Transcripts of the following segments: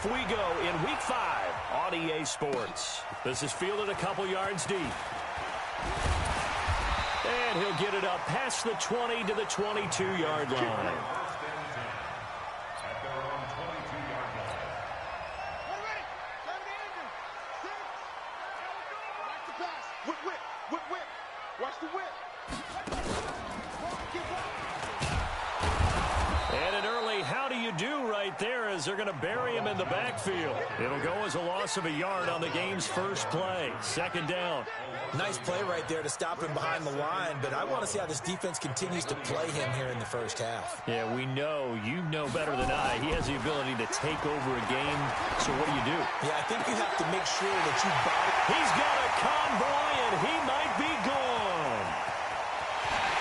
off we go in Week 5 on EA Sports. This is fielded a couple yards deep. And he'll get it up past the 20 to the 22-yard line. Watch the whip. And an early how do you do right there as they're going to bury him in the backfield. It'll go as a loss of a yard on the game's first play. Second down. Nice play right there to stop him behind the line, but I want to see how this defense continues to play him here in the first half. Yeah, we know. You know better than I. He has the ability to take over a game. So what do? Yeah, I think you have to make sure that you body. He's got a convoy, and he might be gone.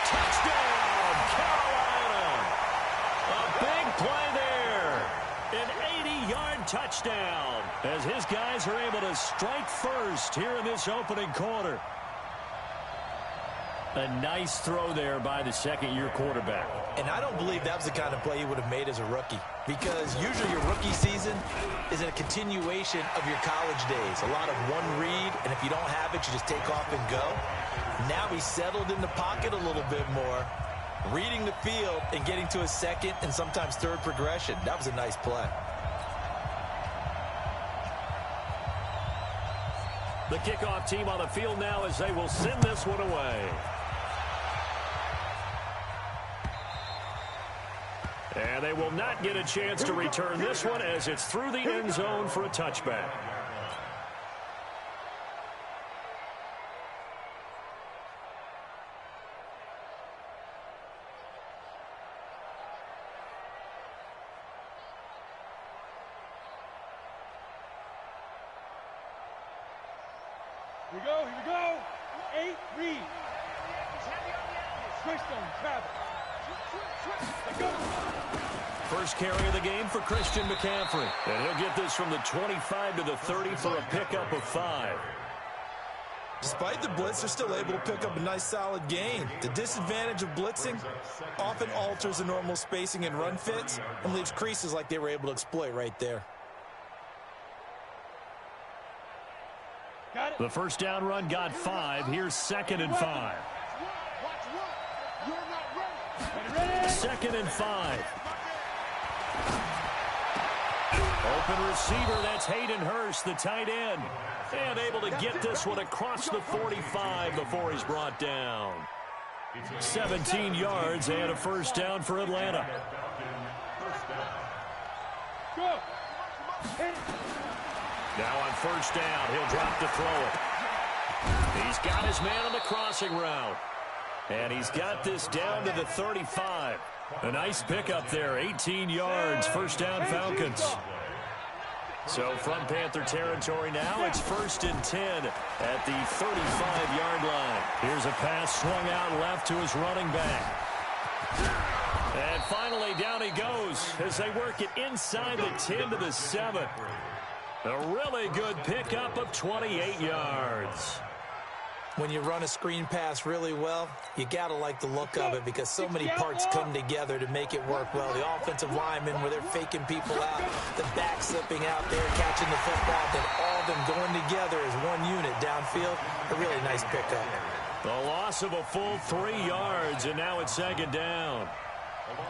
Touchdown, Carolina. A big play there. An 80-yard touchdown as his guys are able to strike first here in this opening quarter. A nice throw there by the second-year quarterback. And I don't believe that was the kind of play he would have made as a rookie, because usually your rookie season is a continuation of your college days. A lot of one read, and if you don't have it, you just take off and go. Now he's settled in the pocket a little bit more, reading the field and getting to a second and sometimes third progression. That was a nice play. The kickoff team on the field now as they will send this one away. And they will not get a chance to return this one as it's through the end zone for a touchback. Here we go. 8 read. Switch on Travis. Let's go. First carry of the game for Christian McCaffrey. And he'll get this from the 25 to the 30 for a pickup of 5. Despite the blitz, they're still able to pick up a nice solid gain. The disadvantage of blitzing often alters the normal spacing and run fits and leaves creases like they were able to exploit right there. The first down run got 5. Here's 2nd and 5. Second and 5. Open receiver, that's Hayden Hurst, the tight end. And able to get this one across the 45 before he's brought down. 17 yards and a first down for Atlanta. Go. Now on first down, he'll drop to throw it. He's got his man on the crossing route. And he's got this down to the 35. A nice pickup there, 18 yards, first down Falcons. So from Panther territory now, it's 1st and 10 at the 35-yard line. Here's a pass swung out left to his running back. And finally down he goes as they work it inside the 10 to the 7. A really good pickup of 28 yards. When you run a screen pass really well, you got to like the look of it because so many parts come together to make it work well. The offensive linemen, where they're faking people out, the back slipping out there, catching the football, then all of them going together as one unit downfield. A really nice pickup. The loss of a full 3 yards, and now it's 2nd down.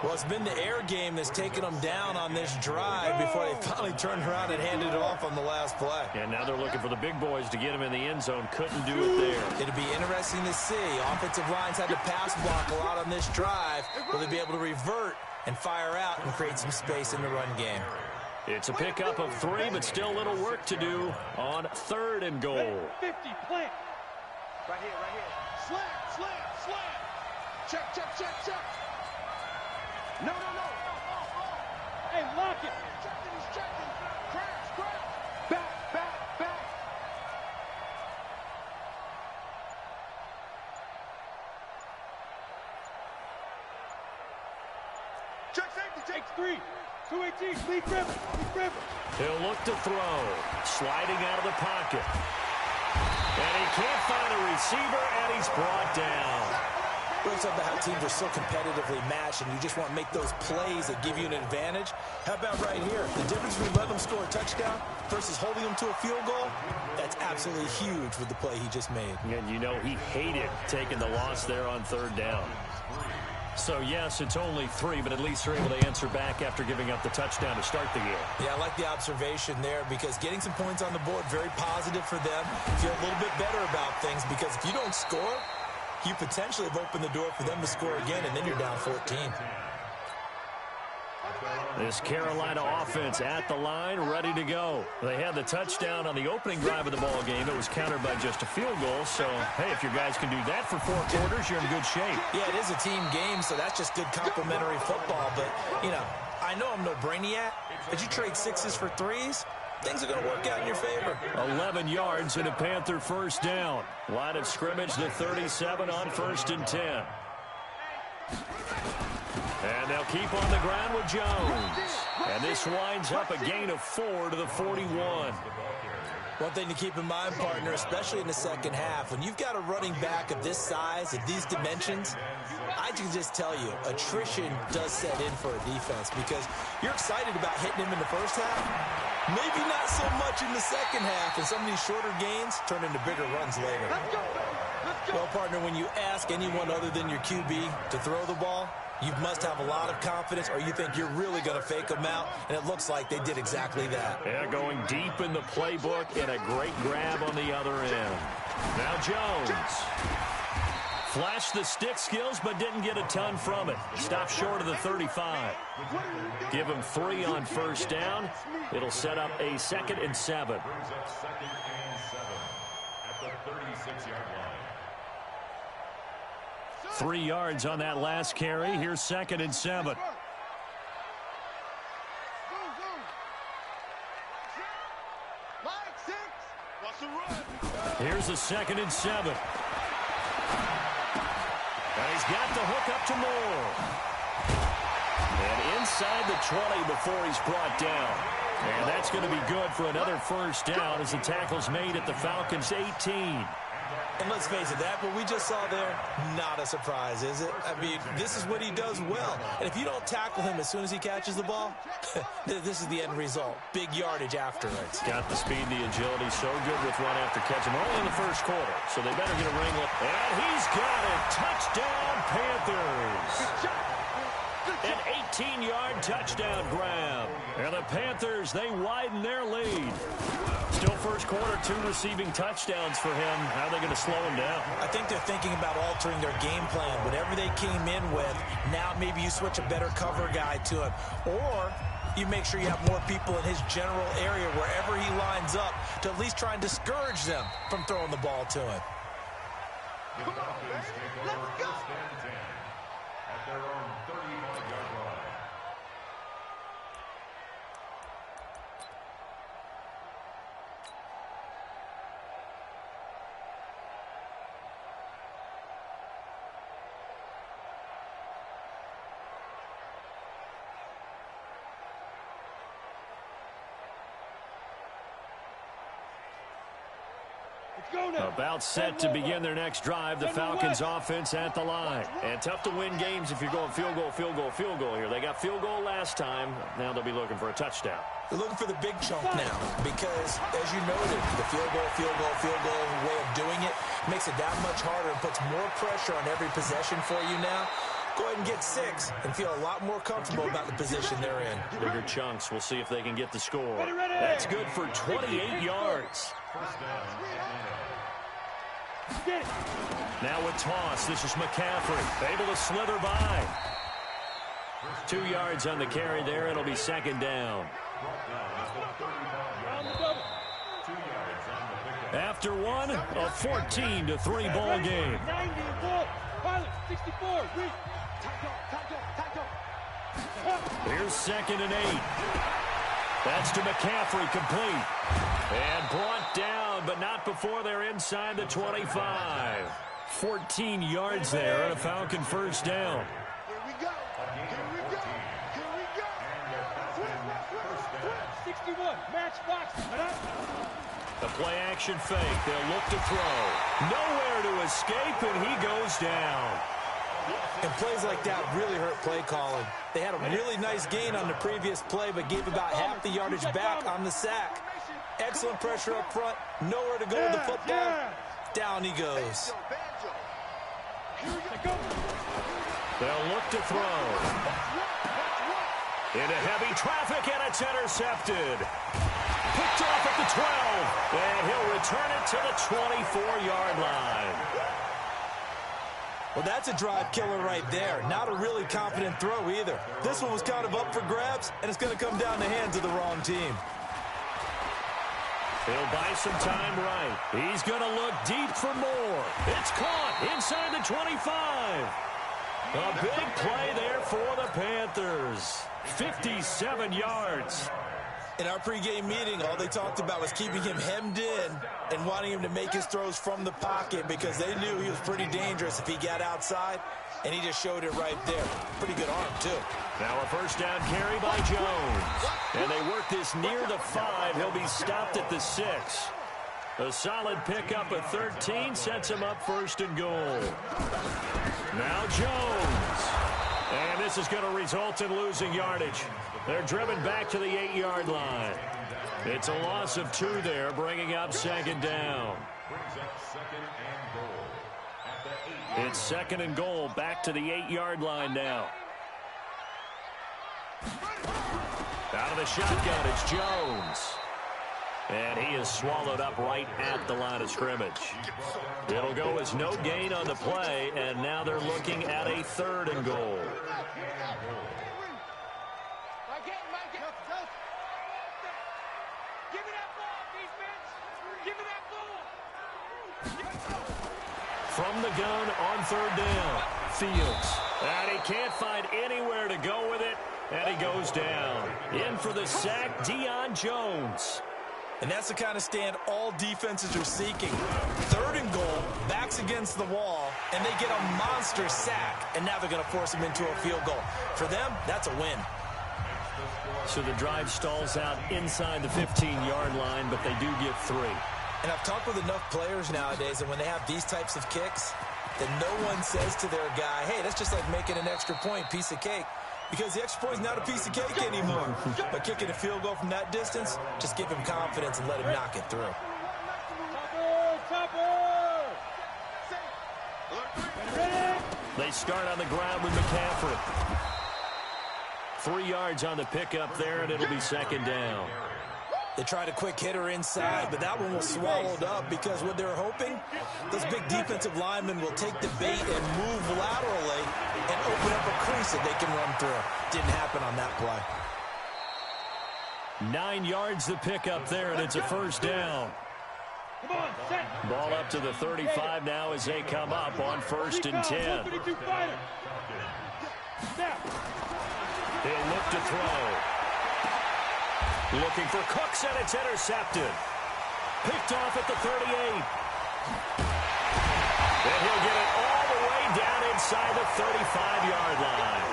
Well, it's been the air game that's taken them down on this drive before they finally turned around and handed it off on the last play. And now they're looking for the big boys to get him in the end zone. Couldn't do it there. It'll be interesting to see. Offensive lines had to pass block a lot on this drive. Will they be able to revert and fire out and create some space in the run game? It's a pickup of 3, but still a little work to do on 3rd and goal. 50, plant. Right here. Slam. Check. No. Hey, lock it. He's checking. Crash. Back. Check safety. Takes 3. 218. Lead River. He'll look to throw. Sliding out of the pocket. And he can't find a receiver, and he's brought down. We also talk about how teams are so competitively matched, and you just want to make those plays that give you an advantage. How about right here? The difference between letting them score a touchdown versus holding them to a field goal, that's absolutely huge with the play he just made. And you know he hated taking the loss there on third down. So, yes, it's only 3, but at least they're able to answer back after giving up the touchdown to start the game. Yeah, I like the observation there because getting some points on the board, very positive for them. Feel a little bit better about things because if you don't score, you potentially have opened the door for them to score again, and then you're down 14. This Carolina offense at the line, ready to go. They had the touchdown on the opening drive of the ball game. It was countered by just a field goal. So, hey, if your guys can do that for 4 quarters, you're in good shape. Yeah, it is a team game, so that's just good complimentary football. But, you know, I know I'm no brainiac, but you trade 6s for 3s, things are going to work out in your favor. 11 yards and a Panther first down. Line of scrimmage, the 37 on 1st and 10. And they'll keep on the ground with Jones. And this winds up a gain of 4 to the 41. One thing to keep in mind, partner, especially in the second half, when you've got a running back of this size, of these dimensions, I can just tell you, attrition does set in for a defense because you're excited about hitting him in the first half. Maybe not so much in the second half, and some of these shorter gains turn into bigger runs later. Well, partner, when you ask anyone other than your QB to throw the ball, you must have a lot of confidence, or you think you're really going to fake them out, and it looks like they did exactly that. Yeah, going deep in the playbook and a great grab on the other end. Now Jones. Flashed the stick skills, but didn't get a ton from it. Stopped short of the 35. Give him 3 on first down. It'll set up a 2nd and 7. At the 36-yard line. 3 yards on that last carry. Here's 2nd and 7. Here's a 2nd and 7. And he's got the hook up to Moore. And inside the 20 before he's brought down. And that's going to be good for another first down as the tackle's made at the Falcons' 18. And let's face it, that what we just saw there, not a surprise, is it? I mean, this is what he does well. And if you don't tackle him as soon as he catches the ball, this is the end result. Big yardage after it. Got the speed, the agility, so good with run after catch. And only in the first quarter, so they better get a ring up. And he's got it. Touchdown, Panthers. An 18-yard touchdown grab. And the Panthers, they widen their lead. Still first quarter, 2 receiving touchdowns for him. How are they going to slow him down? I think they're thinking about altering their game plan. Whatever they came in with, now maybe you switch a better cover guy to him. Or you make sure you have more people in his general area wherever he lines up to at least try and discourage them from throwing the ball to him. Come on, man. Let's go. At their own 35-yard line. About set to begin their next drive. The Falcons offense at the line. And tough to win games if you're going field goal, field goal, field goal here. They got field goal last time. Now they'll be looking for a touchdown. They're looking for the big chunk now because, as you noted, the field goal way of doing it makes it that much harder and puts more pressure on every possession for you now. Go ahead and get 6 and feel a lot more comfortable about the position they're in. Bigger chunks. We'll see if they can get the score. That's good for 28 yards. Now with toss, this is McCaffrey. Able to slither by. 2 yards on the carry there. It'll be 2nd down. After one, a 14-3 ball game. 64. Here's 2nd and 8. That's to McCaffrey, complete. And brought down, but not before they're inside the 25. 14 yards there, and a Falcon first down. Here we go. Here we go. Here we go. 61. Match box. The play action fake. They'll look to throw. Nowhere to escape, and he goes down. And plays like that really hurt play calling. They had a really nice gain on the previous play, but gave about half the yardage back on the sack. Excellent pressure up front. Nowhere to go with the football. Down he goes. They'll look to throw. Into heavy traffic, and it's intercepted. Picked off at the 12, and he'll return it to the 24-yard line. Well, that's a drive killer right there. Not a really confident throw either. This one was kind of up for grabs, and it's going to come down the hands of the wrong team. He'll buy some time right. He's going to look deep for more. It's caught inside the 25. A big play there for the Panthers. 57 yards. In our pregame meeting, all they talked about was keeping him hemmed in and wanting him to make his throws from the pocket because they knew he was pretty dangerous if he got outside, and he just showed it right there. Pretty good arm, too. Now a first down carry by Jones. And they work this near the 5. He'll be stopped at the 6. A solid pickup at 13 sets him up first and goal. Now Jones. And this is going to result in losing yardage. They're driven back to the 8-yard line. It's a loss of 2 there, bringing up second down. It's second and goal, back to the 8-yard line now. Out of the shotgun, it's Jones. And he is swallowed up right at the line of scrimmage. It'll go as no gain on the play, and now they're looking at a third and goal. From the gun on third down, Fields. And he can't find anywhere to go with it, and he goes down. In for the sack, Deion Jones. And that's the kind of stand all defenses are seeking. Third and goal, backs against the wall, and they get a monster sack. And now they're going to force him into a field goal. For them, that's a win. So the drive stalls out inside the 15-yard line, but they do get 3. And I've talked with enough players nowadays, and when they have these types of kicks, that no one says to their guy, hey, that's just like making an extra point, piece of cake. Because the extra point is not a piece of cake anymore. But kicking a field goal from that distance, just give him confidence and let him knock it through. They start on the ground with McCaffrey. 3 yards on the pickup there, and it'll be second down. They tried a quick hitter inside, but that one was swallowed up because what they're hoping, those big defensive linemen will take the bait and move laterally and open up a crease that they can run through. Didn't happen on that play. 9 yards the pickup there, and it's a first down. Ball up to the 35 now as they come up on first and 10. He'll look to throw. Looking for Cooks, and it's intercepted. Picked off at the 38. And he'll get it all the way down inside the 35-yard line.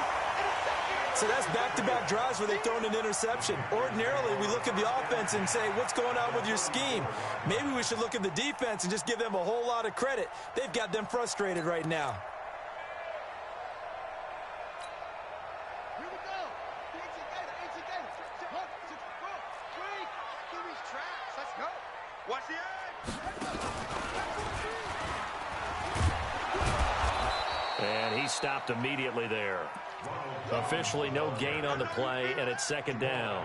So that's back-to-back drives where they've thrown an interception. Ordinarily, we look at the offense and say, what's going on with your scheme? Maybe we should look at the defense and just give them a whole lot of credit. They've got them frustrated right now. Watch the And he stopped immediately there. Officially no gain on the play, and it's second down.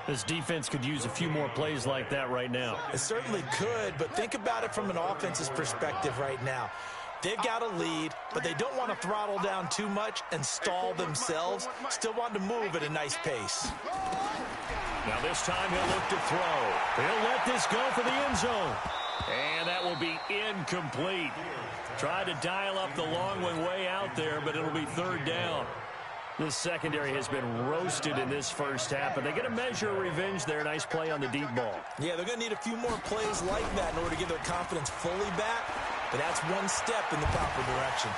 This defense could use a few more plays like that right now. It certainly could, but think about it from an offense's perspective right now. They've got a lead, but they don't want to throttle down too much and stall themselves. Still want to move at a nice pace. Now this time he'll look to throw. He'll let this go for the end zone. And that will be incomplete. Tried to dial up the long one way out there, but it'll be third down. This secondary has been roasted in this first half, but they get a measure of revenge there. Nice play on the deep ball. Yeah, they're going to need a few more plays like that in order to get their confidence fully back, but that's one step in the proper direction.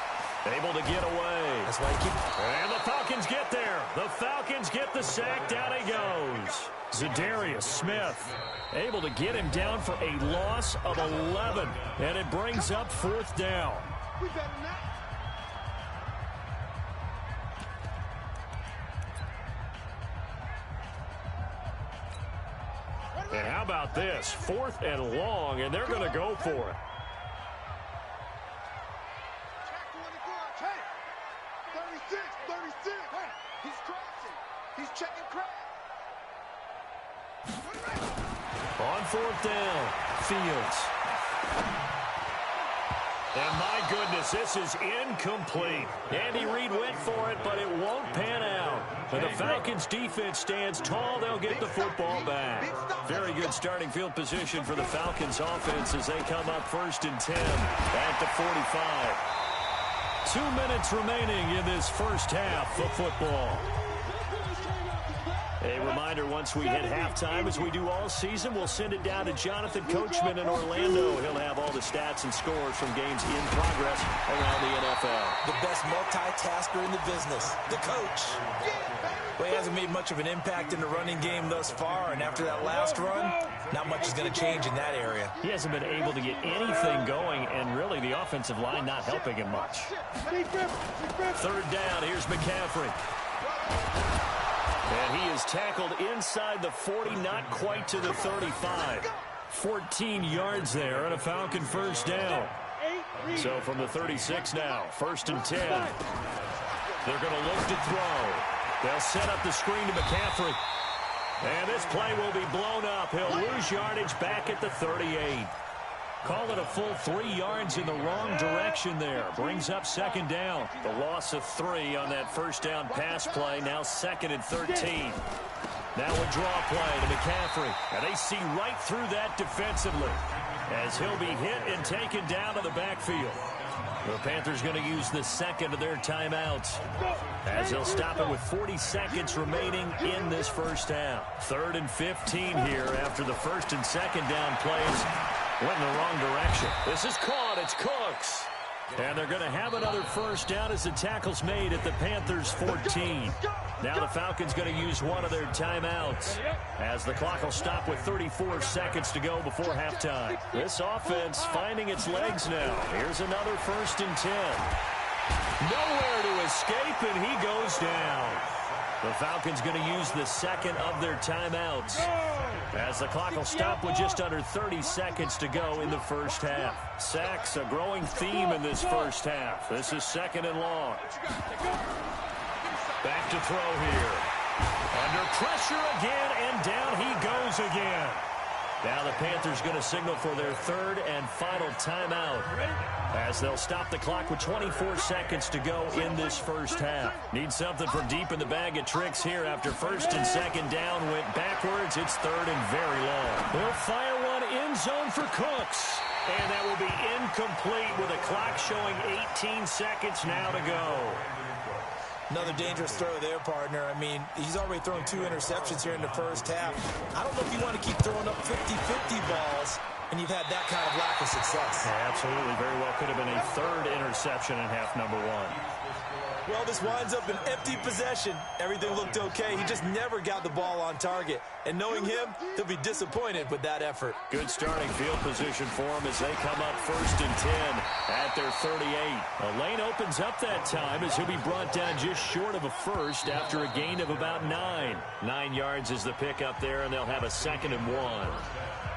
Able to get away. That's why you keep... And the Falcons get there. The Falcons get the sack. Down he goes. Zadarius Smith able to get him down for a loss of 11. And it brings up fourth down. And how about this? 4th and long, and they're going to go for it. Check 36, 36. Hey, he's crossing. He's checking crack. On 4th down, Fields. And my goodness, this is incomplete. Andy Reid went for it, but it won't pan out. And the Falcons defense stands tall. They'll get the football back. Very good starting field position for the Falcons offense as they come up 1st and 10 at the 45. 2 minutes remaining in this first half of football. A reminder, once we hit halftime, as we do all season, we'll send it down to Jonathan Coachman in Orlando. He'll have all the stats and scores from games in progress around the NFL. The best multitasker in the business, the coach. Well, he hasn't made much of an impact in the running game thus far, and after that last run, not much is going to change in that area. He hasn't been able to get anything going, and really the offensive line not helping him much. 3rd down, here's McCaffrey. And he is tackled inside the 40, not quite to the 35. 14 yards there and a Falcon 1st down. So from the 36 now, 1st and 10. They're going to look to throw. They'll set up the screen to McCaffrey. And this play will be blown up. He'll lose yardage back at the 38. Call it a full 3 yards in the wrong direction there. Brings up 2nd down. The loss of 3 on that 1st down pass play. Now 2nd and 13. Now a draw play to McCaffrey. And they see right through that defensively as he'll be hit and taken down to the backfield. The Panthers going to use the 2nd of their timeouts as they'll stop it with 40 seconds remaining in this first half. 3rd and 15 here after the 1st and 2nd down plays went in the wrong direction. This is caught. It's Cooks. And they're going to have another 1st down as the tackle's made at the Panthers' 14. Now the Falcons going to use one of their timeouts as the clock will stop with 34 seconds to go before halftime. This offense finding its legs now. Here's another 1st and 10. Nowhere to escape, and he goes down. The Falcons going to use the 2nd of their timeouts as the clock will stop with just under 30 seconds to go in the first half. Sacks, a growing theme in this first half. This is 2nd and long. Back to throw here. Under pressure again, and down he goes again. Now the Panthers going to signal for their 3rd and final timeout as they'll stop the clock with 24 seconds to go in this first half. Need something from deep in the bag of tricks here after 1st and 2nd down went backwards. It's 3rd and very long. They'll fire one end zone for Cooks. And that will be incomplete with a clock showing 18 seconds now to go. Another dangerous throw there, partner. I mean, he's already thrown 2 interceptions here in the first half. I don't know if you want to keep throwing up 50-50 balls, and you've had that kind of lack of success. Yeah, absolutely. Very well could have been a 3rd interception in half number 1. Well, this winds up an empty possession. Everything looked okay. He just never got the ball on target. And knowing him, he'll be disappointed with that effort. Good starting field position for him as they come up 1st and 10 at their 38. A lane opens up that time as he'll be brought down just short of a 1st after a gain of about 9. 9 yards is the pickup there, and they'll have a 2nd and 1.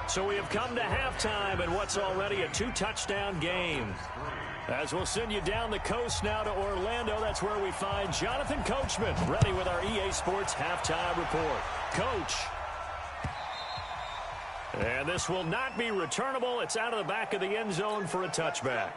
So we have come to halftime in what's already a 2-touchdown game. As we'll send you down the coast now to Orlando, that's where we find Jonathan Coachman, ready with our EA Sports Halftime Report. Coach. And this will not be returnable. It's out of the back of the end zone for a touchback.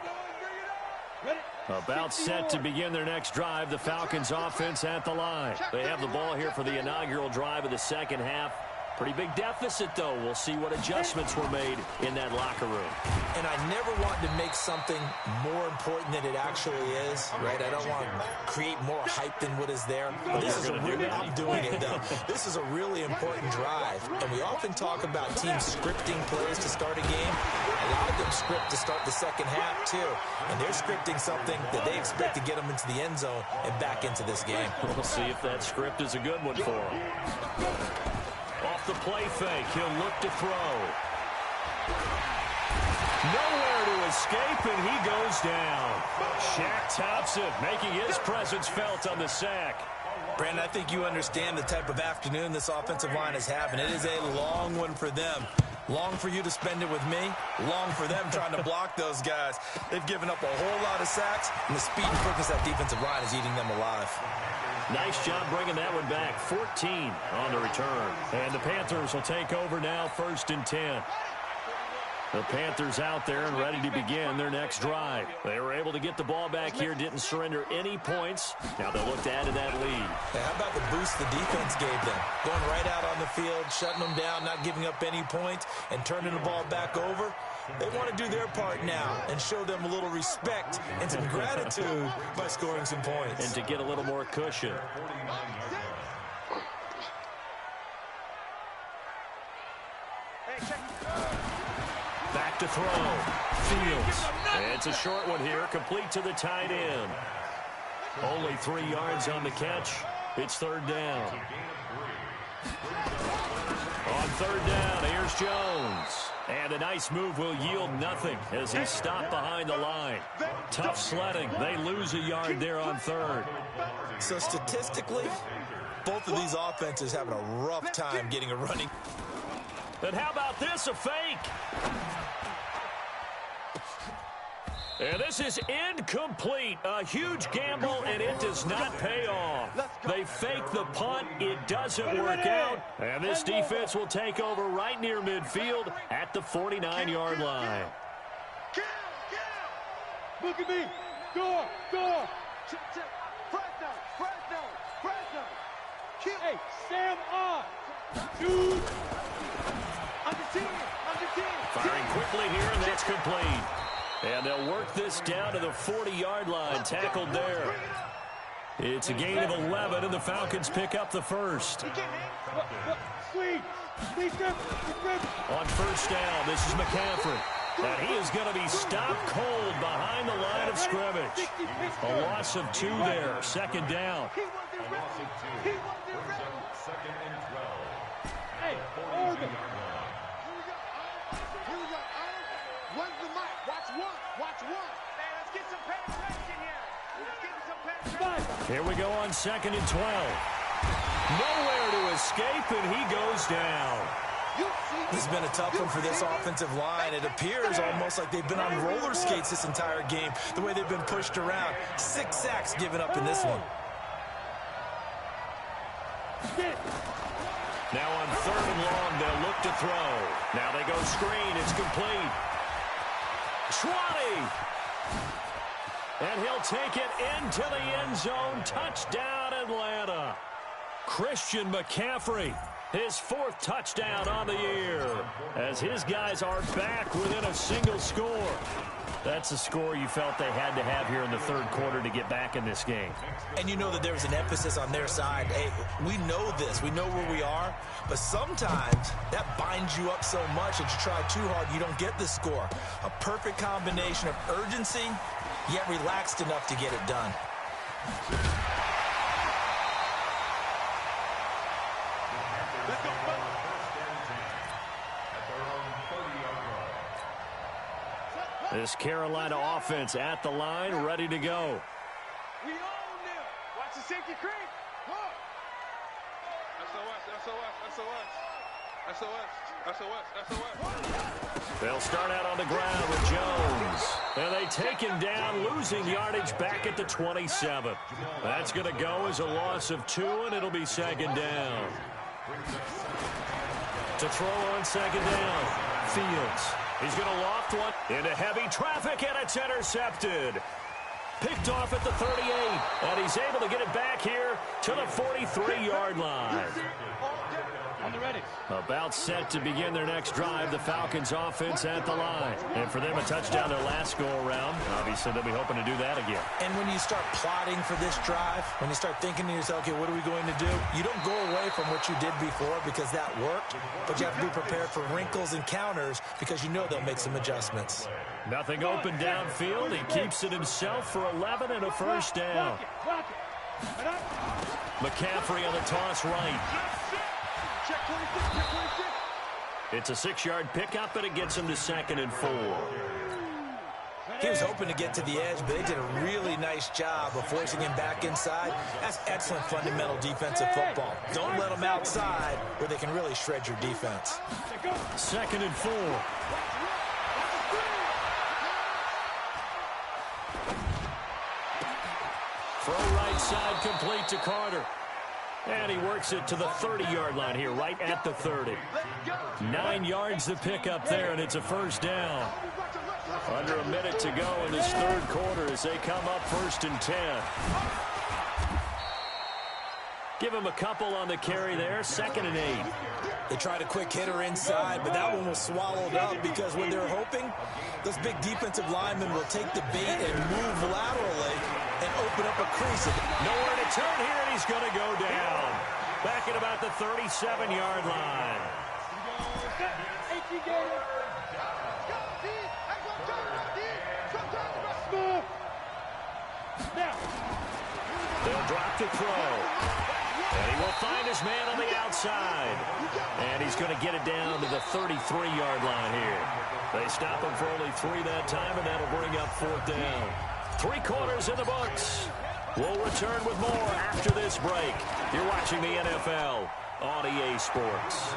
About set to begin their next drive, the Falcons offense at the line. They have the ball here for the inaugural drive of the second half. Pretty big deficit, though. We'll see what adjustments were made in that locker room. And I never want to make something more important than it actually is, right? I don't want to create more hype than what is there. But this is a really, I'm doing it, though. This is a really important drive. And we often talk about teams scripting plays to start a game. A lot of them script to start the second half, too. And they're scripting something that they expect to get them into the end zone and back into this game. We'll see if that script is a good one for them. Off the play fake, he'll look to throw. Nowhere to escape, and he goes down. Shaq Thompson making his presence felt on the sack. Brandon, I think you understand the type of afternoon this offensive line is having. It is a long one for them. Long for you to spend it with me. Long for them trying to block those guys. They've given up a whole lot of sacks, and the speed and quickness of that defensive line is eating them alive. Nice job bringing that one back. 14 on the return. And the Panthers will take over now, 1st and 10. The Panthers out there and ready to begin their next drive. They were able to get the ball back here, didn't surrender any points. Now they'll look to add to that lead. Hey, how about the boost the defense gave them? Going right out on the field, shutting them down, not giving up any points, and turning the ball back over. They want to do their part now and show them a little respect and some gratitude by scoring some points. And to get a little more cushion. Back to throw. Fields. It's a short one here, complete to the tight end. Only 3 yards on the catch. It's 3rd down. On 3rd down, here's Jones. And a nice move will yield nothing as he's stopped behind the line. Tough sledding. They lose a yard there on 3rd. So statistically, both of these offenses having a rough time getting a running. And how about this, a fake? And this is incomplete. A huge gamble, and it does not pay off. They fake the punt. It doesn't work out. And this defense will take over right near midfield at the 49-yard line. Look at me. Go. Fresno. Hey, Sam on. Dude. Firing quickly here, and that's complete. And they'll work this down to the 40-yard line. Tackled there. It's a gain of 11, and the Falcons pick up the first. On 1st down, this is McCaffrey. And he is going to be stopped cold behind the line of scrimmage. A loss of 2 there. 2nd down. He wasn't ready. Hey, Oregon. Where's the mic? Watch one. Hey, let's get some penetration here. Here we go on 2nd and 12. Nowhere to escape, and he goes down. This has been a tough one for this offensive line. It appears almost like they've been on roller skates this entire game, the way they've been pushed around. 6 sacks given up in this one. Now on 3rd and long, they'll look to throw. Now they go screen. It's complete. 20. And he'll take it into the end zone. Touchdown, Atlanta. Christian McCaffrey, his 4th touchdown on the year, as his guys are back within a single score. That's a score you felt they had to have here in the 3rd quarter to get back in this game. And you know that there's an emphasis on their side. Hey, we know this. We know where we are. But sometimes that binds you up so much that you try too hard, you don't get the score. A perfect combination of urgency, yet relaxed enough to get it done. This Carolina offense at the line, ready to go. We own them. Watch the safety creep. SOS. They'll start out on the ground with Jones. And they take him down, losing yardage back at the 27. That's going to go as a loss of 2, and it'll be 2nd down. To throw on 2nd down, Fields. He's going to loft one into heavy traffic, and it's intercepted. Picked off at the 38, and he's able to get it back here to the 43-yard line. On the ready. About set to begin their next drive, the Falcons offense at the line. And for them, a touchdown their last go-around. Obviously, they'll be hoping to do that again. And when you start plotting for this drive, when you start thinking to yourself, okay, what are we going to do? You don't go away from what you did before because that worked, but you have to be prepared for wrinkles and counters because you know they'll make some adjustments. Nothing open downfield. He keeps it himself for 11 and a 1st down. McCaffrey on the toss right. Check 26. It's a 6-yard pickup, and it gets him to 2nd and 4. He was hoping to get to the edge, but they did a really nice job of forcing him back inside. That's excellent fundamental defensive football. Don't let them outside where they can really shred your defense. 2nd and 4. Throw right side complete to Carter. And he works it to the 30-yard line here, right at the 30. 9 yards to pick up there, and it's a first down. Under a minute to go in this third quarter as they come up 1st and 10. Give him a couple on the carry there, 2nd and 8. They tried a quick hitter inside, but that one was swallowed up because when they're hoping, those big defensive linemen will take the bait and move laterally and open up a crease. Nowhere to turn here, and he's going to go down. Back at about the 37-yard line. They'll drop the throw. And he will find his man on the outside. And he's going to get it down to the 33-yard line here. They stop him for only 3 that time, and that'll bring up 4th down. 3 quarters in the books. We'll return with more after this break. You're watching the NFL on EA Sports.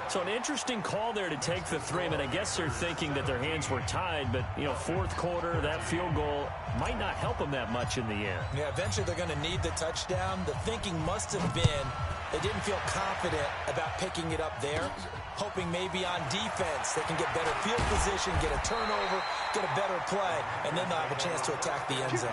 So an interesting call there to take the 3. I mean, I guess they're thinking that their hands were tied, but, you know, 4th quarter, that field goal might not help them that much in the end. Yeah, eventually they're going to need the touchdown. The thinking must have been they didn't feel confident about picking it up there, hoping maybe on defense they can get better field position, get a turnover, get a better play, and then they'll have a chance to attack the end zone.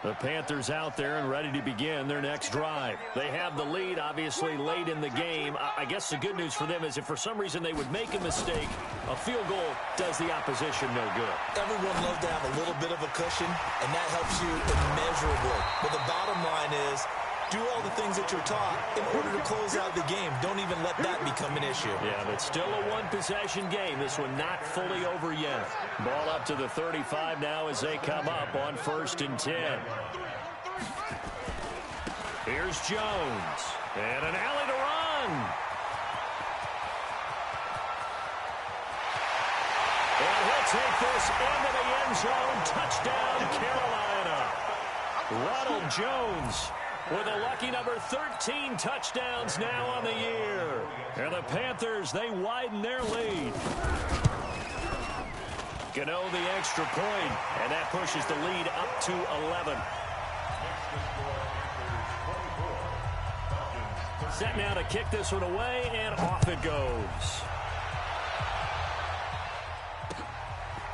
The Panthers out there and ready to begin their next drive. They have the lead, obviously, late in the game. I guess the good news for them is if for some reason they would make a mistake, a field goal does the opposition no good. Everyone loves to have a little bit of a cushion, and that helps you immeasurably. But the bottom line is, do all the things that you're taught in order to close out the game. Don't even let that become an issue. Yeah, but still a one-possession game. This one not fully over yet. Ball up to the 35 now as they come up on 1st and 10. Here's Jones. And an alley to run. And he'll take this into the end zone. Touchdown, Carolina. Ronald Jones with a lucky number 13 touchdowns now on the year. And the Panthers, they widen their lead. Gano the extra point, and that pushes the lead up to 11. Set now to kick this one away, and off it goes.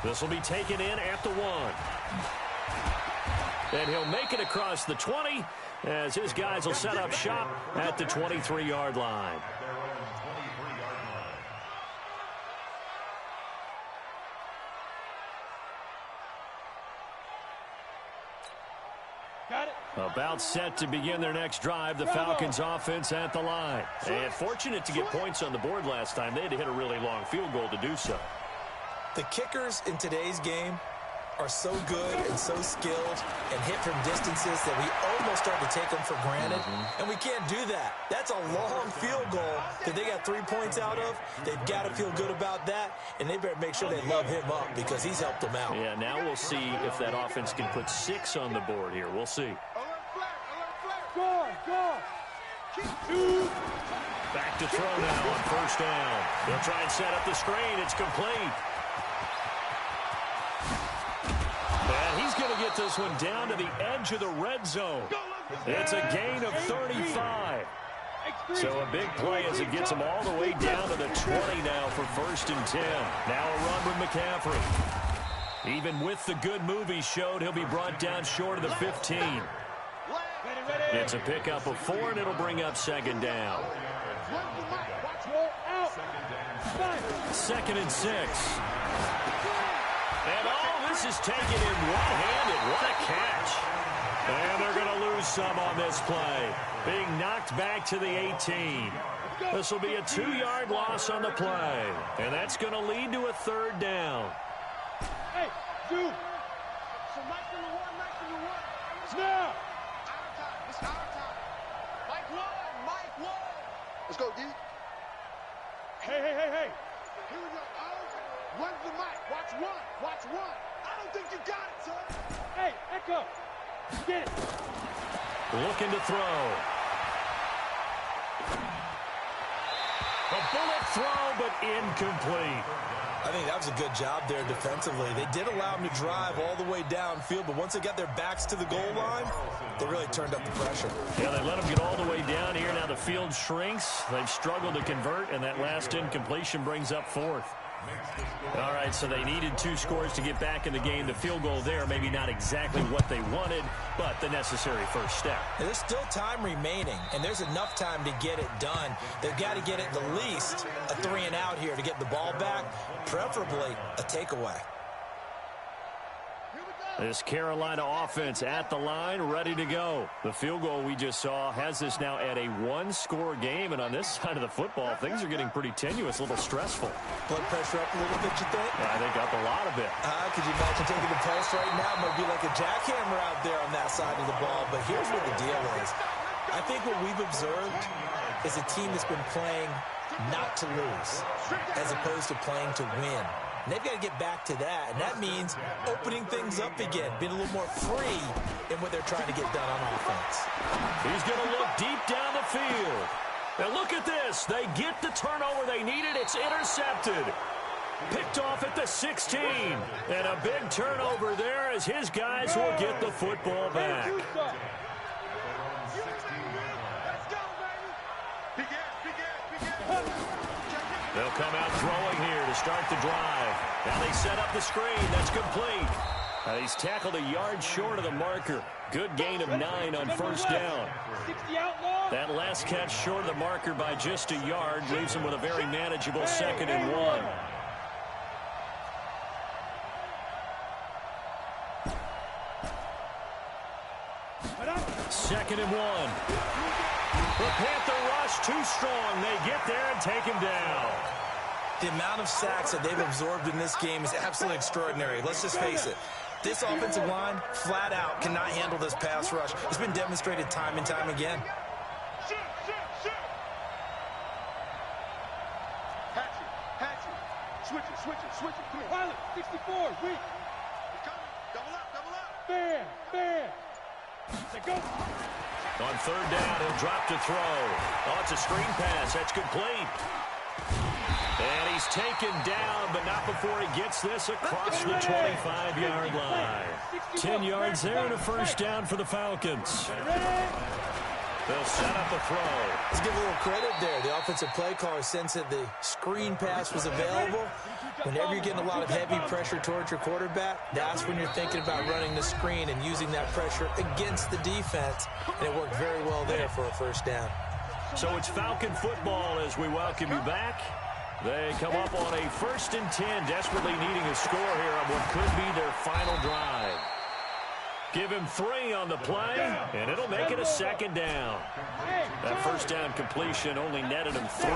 This will be taken in at the 1. And he'll make it across the 20 as his guys will set up shop at the 23-yard line. About set to begin their next drive, the Falcons offense at the line. And fortunate to get points on the board last time. They had to hit a really long field goal to do so. The kickers in today's game are so good and so skilled and hit from distances that we almost start to take them for granted. And we can't do that. That's a long field goal that they got 3 points out of. They've got to feel good about that, and they better make sure they love him up because he's helped them out. Yeah, now we'll see if that offense can put 6 on the board here. We'll see. Back to throw now on 1st down. They'll try and set up the screen. It's complete. And he's going to get this one down to the edge of the red zone. It's a gain of 35. So a big play as it gets him all the way down to the 20 now for 1st and 10. Now a run with McCaffrey. Even with the good move he showed, he'll be brought down short of the 15. It's a pickup of 4, and it'll bring up 2nd down. 2nd and 6. And all this is taken in one-handed. What a catch. And they're going to lose some on this play. Being knocked back to the 18. This will be a 2-yard loss on the play. And that's going to lead to a 3rd down. Hey, dude. So Mike number 1, Mike number 1. Snap. Mike one, Mike one. Let's go, D. Hey. Here we go, run the mic. Watch one. I don't think you got it, son. Hey, Echo. Get it. Looking to throw. A bullet throw, but incomplete. I think that was a good job there defensively. They did allow them to drive all the way downfield, but once they got their backs to the goal line, they really turned up the pressure. Yeah, they let them get all the way down here. Now the field shrinks. They've struggled to convert, and that last incompletion brings up fourth. All right, so they needed 2 scores to get back in the game. The field goal there, maybe not exactly what they wanted, but the necessary first step. And there's still time remaining, and there's enough time to get it done. They've got to get at the least a 3 and out here to get the ball back, preferably a takeaway. This Carolina offense at the line, ready to go. The field goal we just saw has this now at a 1-score game, and on this side of the football, things are getting pretty tenuous, a little stressful. Blood pressure up a little bit, you think? I think up a lot of it. Could you imagine taking the pulse right now? It might be like a jackhammer out there on that side of the ball, but here's what the deal is. I think what we've observed is a team that's been playing not to lose as opposed to playing to win. And they've got to get back to that, and that means opening things up again, being a little more free in what they're trying to get done on offense. He's going to look deep down the field. Now look at this. They get the turnover they needed. It's intercepted. Picked off at the 16. And a big turnover there as his guys will get the football back. They'll come out throwing here to start the drive. Now they set up the screen. That's complete. He's tackled a yard short of the marker. Good gain of 9 on first down. That last catch short of the marker by just a yard leaves him with a very manageable 2nd and 1. Second and 1. The Panther rush too strong. They get there and take him down. The amount of sacks that they've absorbed in this game is absolutely extraordinary. Let's just face it. This offensive line, flat out, cannot handle this pass rush. It's been demonstrated time and time again. Hatchet. Switch it. Come here. Pilot, 64, weak. Double up. Fair. Let go. On 3rd down, he'll drop to throw. Oh, it's a screen pass. That's complete. And he's taken down, but not before he gets this across the 25-yard line. 10 yards there and a first down for the Falcons. They'll set up a throw. Let's give a little credit there. The offensive play caller sensed that the screen pass was available. Whenever you're getting a lot of heavy pressure towards your quarterback, that's when you're thinking about running the screen and using that pressure against the defense. And it worked very well there for a first down. So it's Falcon football as we welcome you back. They come up on a 1st and 10, desperately needing a score here on what could be their final drive. Give him 3 on the play, and it'll make it a 2nd down. That first down completion only netted him 3.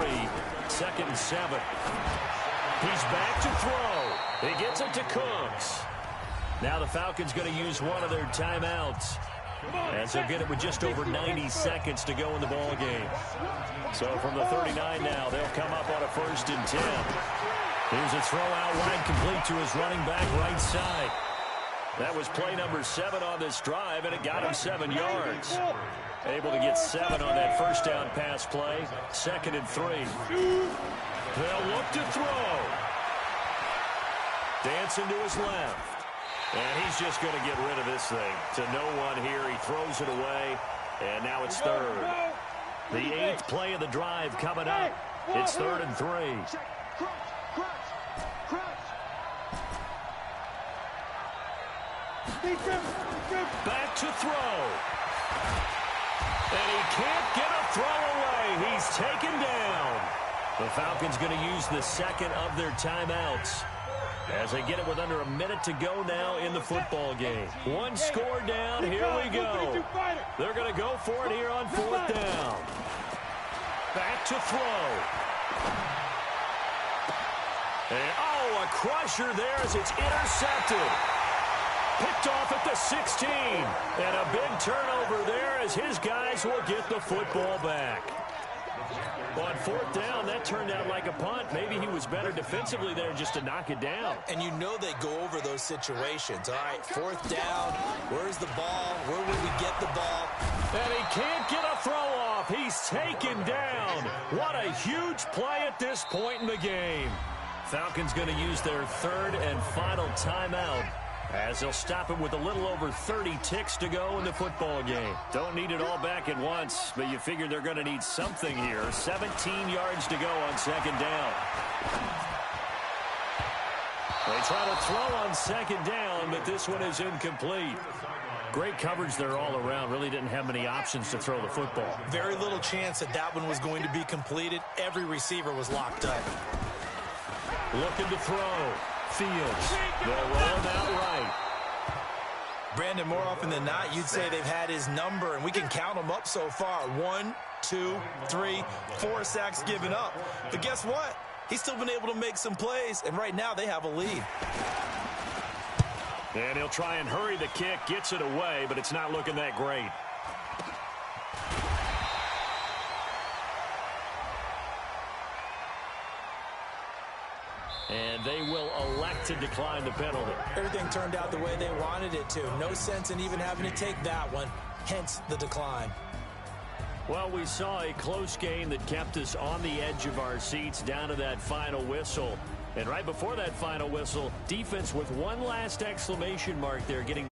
2nd and 7. He's back to throw. He gets it to Cooks. Now the Falcons going to use one of their timeouts, as they'll get it with just over 90 seconds to go in the ball game. So from the 39 now, they'll come up on a 1st and 10. Here's a throw out wide, complete to his running back right side. That was play number 7 on this drive, and it got him 7 yards. Able to get 7 on that first down pass play. 2nd and 3. They'll look to throw. Dancing to his left. And he's just going to get rid of this thing. To no one here. He throws it away, and now it's 3rd. The 8th play of the drive coming up. It's 3rd and 3. Back to throw. And he can't get a throw away. He's taken down. The Falcons going to use the 2nd of their timeouts as they get it with under a minute to go now in the football game. 1 score down. Here we go. They're going to go for it here on 4th down. Back to throw. And, oh, a crusher there as it's intercepted. Picked off at the 16. And a big turnover there as his guys will get the football back. On fourth down, that turned out like a punt. Maybe he was better defensively there just to knock it down. And you know they go over those situations. All right, fourth down. Where's the ball? Where will we get the ball? And he can't get a throw off. He's taken down. What a huge play at this point in the game. Falcons going to use their third and final timeout, as they'll stop it with a little over 30 ticks to go in the football game. Don't need it all back at once, but you figure they're going to need something here. 17 yards to go on second down. They try to throw on second down, but this one is incomplete. Great coverage there all around. Really didn't have many options to throw the football. Very little chance that that one was going to be completed. Every receiver was locked up. Looking to throw. Fields. They'll roll him out right. Brandon, more often than not, you'd say they've had his number, and we can count them up so far. 1, 2, 3, 4 sacks given up. But guess what? He's still been able to make some plays, and right now they have a lead. And he'll try and hurry the kick, gets it away, but it's not looking that great. And they will elect to decline the penalty. Everything turned out the way they wanted it to. No sense in even having to take that one, hence the decline. Well, we saw a close game that kept us on the edge of our seats down to that final whistle. And right before that final whistle, defense with one last exclamation mark there, getting